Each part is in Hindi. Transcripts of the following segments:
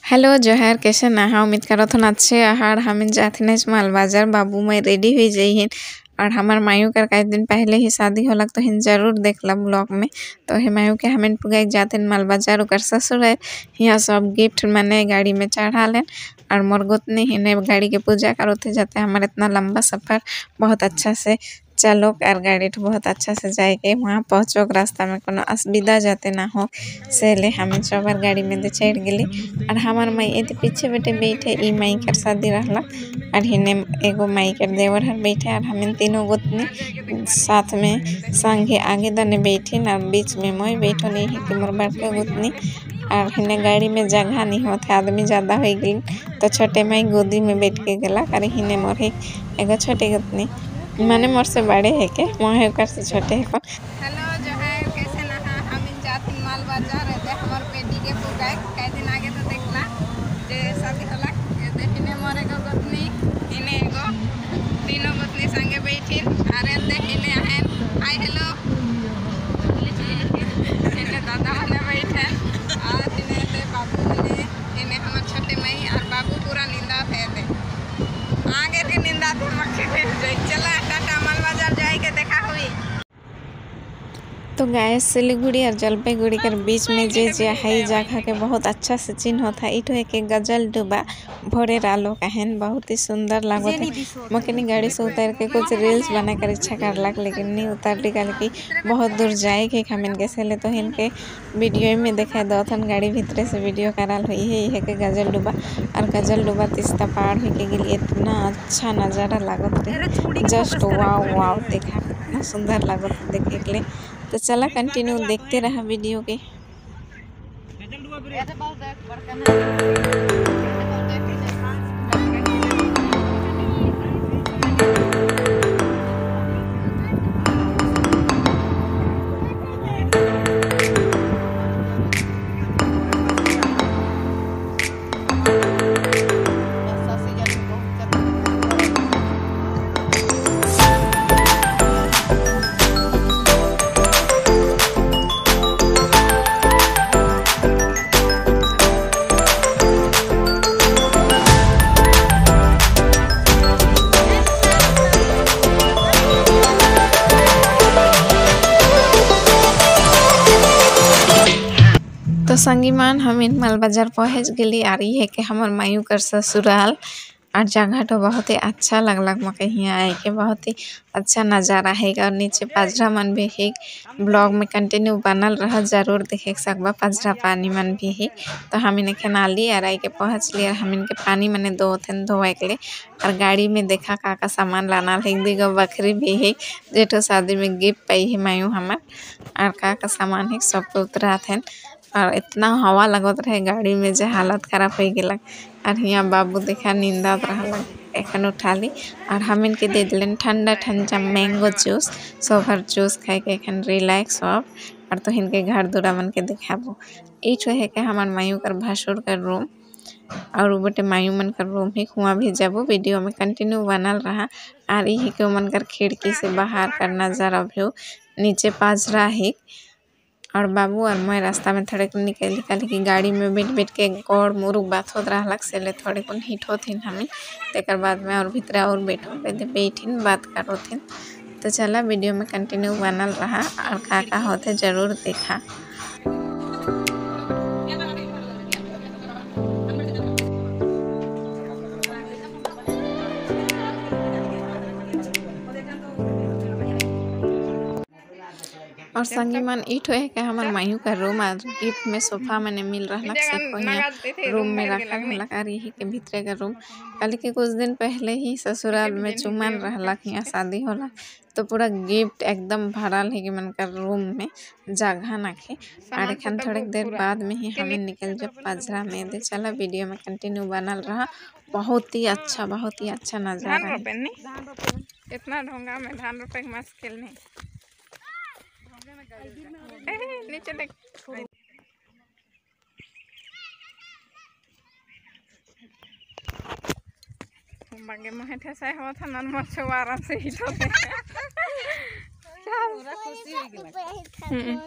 हेलो जोहार कैसे ना हाँ उम्मीद करत हन अच्छे आहार हम जाथिन माल बाजार बाबू मैं रेडी हुई जइहिन और हमार मायू कर कई दिन पहले ही शादी होलक तो हिन जरूर देखला ब्लॉग में तो हे मायू के हमें पुगाई जाथिन माल बाजार ओकर ससुर है यहाँ सब गिफ्ट मने गाड़ी में चढ़ा लें और मोर गोतनी हिने गाड़ी के पूजा करते जाते हमारे इतना लंबा सफ़र बहुत अच्छा से चलो कार गाड़ी बहुत अच्छा से जाएके वहाँ पहुँचो रास्ता में कोनो असुविधा जाते ना हो से ले हमें सबर गाड़ी में दे चढ़ गली और हमार माई ए पीछे बैठे बैठे ई माई कर शादी रहला और हिने एगो माई कर देवर हर बैठे और हमें तीनों गोतनी साथ में संगे आगे दने बैठी और बीच में मैं बैठो नहीं है कि मोर बड़का गोतनी और हिने गाड़ी में जगह नहीं होते आदमी ज़्यादा हो गई तो छोटे माई गोदी में बैठ के गला और हिने मोर एगो छोटे गोतनी माने मोर से बड़े है के मोहे कर से छोटे है कौन। हेलो जो है कैसे ना हम जाती माल बाजार रहते हमार बेटी के पुगाए कई दिन आगे तो देखला जे शादी होला देखने मोरे को गोतनी इने एगो तीनों गोतनी संगे बैठी अरे देखने आए हाय हेलो इने दादा ने बैठे और इने ते बाबू ने इने हमार छोटे मई और बाबू पूरा निंदा थे आगे के निंदा थे मक्खी थे चला टाटा माल बाजार जाए के देखा हुई। तो गाय सिलीगुड़ी और जलपाईगुड़ी के बीच में जे है जगह के बहुत अच्छा से चिन्ह होता है इठो एक गजल डूबा भोरे रालो कहन बहुत ही सुंदर लागो थे मकनी गाड़ी से उतर के कुछ रील्स बना कर इच्छा करलक लेकिन नहीं उतर निकल की बहुत दूर जाए के हमें कैसे ले तो इनके वीडियो में देखा दौथन गाड़ी भीतर से वीडियो कराल हुई है के गजल डूबा और गजल डूबा तिस्ता पहाड़ हुई के लिए इतना अच्छा नज़ारा लागत रहे जस्ट वाव वाव देखा इतना सुंदर लागत देखे के लिए। तो चला कंटिन्यू देखते रहा वीडियो के। तो संगीमान हम इन माल बाजार पहुँच गली आ रही है कि हमार मायू कर ससुराल और जगह तो बहुत ही अच्छा लगलक मके यहाँ आए के बहुत ही अच्छा नज़ारा है और नीचे पजरा मन भी है ब्लॉग में कंटिन्यू बनल रहा जरूर देखे सकबा पजरा पानी मन भी है। तो हम इन्हें खनाली और आई के पहुँच लिए हम इनके पानी मैंने दो थे धोए के लिए और गाड़ी में देखा का सामान लाना है दिगो बकरी भी है जेठो शादी में गिफ्ट पाई है मायू हमार और का सामान है सबको उतरा थे और इतना हवा लगत रहे गाड़ी में जे हालत खराब हो गलक और यहाँ बाबू देखा नींदत रहल एखन उठा ली और हम इनके दे दिलन ठंडा ठंडा मैंगो जूस सोभर जूस खाए के एखन रिलैक्स हो और तो इनके घर दूरा मन के दिखाबो इठो है के हमार मायू कर भासुर कर रूम और वो बटे मायू मन कर रूम ही हुआ भी जाबो वीडियो में कंटिन्यू बनल रहा और यही के मन कर खिड़की से बाहर कर नज़ारा व्यू नीचे पाजरा है और बाबू और मैं रास्ता में थोड़े निकल की गाड़ी में बैठ बैठ के गौड़ मुरुक बात होत रहलक से ले थोड़े कुन हिट होथिन हमें तेकर बाद में और भीतर और बैठिन बात करोथिन। तो चला वीडियो में कंटिन्यू बनल रहा और का होते जरूर देखा। और संगी मन इठो है कि हमार मायू का रूम और गिफ्ट में सोफा मैंने मिल रहा से रूम में रखा हलक यही के भीतरे का रूम कल के कुछ दिन पहले ही ससुराल में चुमन रहलक यहाँ शादी होला तो पूरा गिफ्ट एकदम भरल है कि मन का रूम में जगह नाखे और एखन थोड़े देर बाद में ही हमें निकल जब पजरा में दे चला वीडियो में कंटिन्यू बनल रहा बहुत ही अच्छा नज़ारा है। इतना ढोंगा में धान रोपे के मुश्किल नहीं नीचे देख बागे मोहे ठेसाई हो था नन मछुआरा से ही तो चल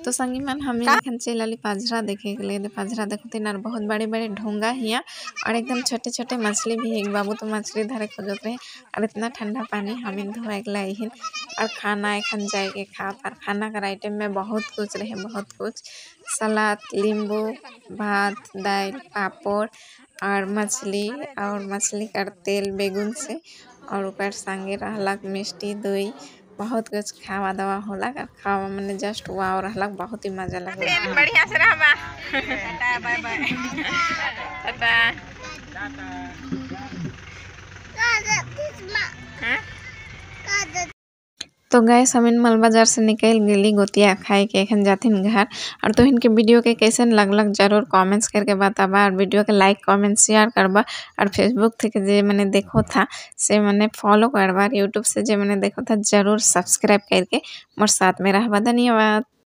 तो संगी मन हमें एखन चलली पाजरा देखे के लिए। पाजरा देखते ना बहुत बड़े बड़े ढोंगा हिया और एकदम छोटे छोटे मछली भी है। बाबू तो मछली धरे खोजत रहे और इतना ठंडा पानी हमें धोए के और खाना एखन जाएके खा और खाना का आइटम में बहुत कुछ रहे, बहुत कुछ सलाद, नींबू, भात, दाल, पापड़ और मछली का तेल बेगुन से और ऊपर संगे रहलक मिष्टी दही बहुत कुछ खावा दवा होला। खावा मैंने जस्ट वाव रहलक, बहुत ही मजा लगा। बढ़िया से रहबा। Tata bye bye. टाटा। तो गैस हम माल बाजार से निकल गई गोतिया खाए के एखन जाथिन घर। और तो इनके वीडियो के कैसन लगलक जरूर कमेंट्स करके बताबा और वीडियो के लाइक कमेंट शेयर करबा और फेसबुक थे जे मैंने देखो था से मैंने फॉलो करबा, यूट्यूब से जे मैंने देखो था जरूर सब्सक्राइब करके मोर साथ में रहबा। धन्यवाद।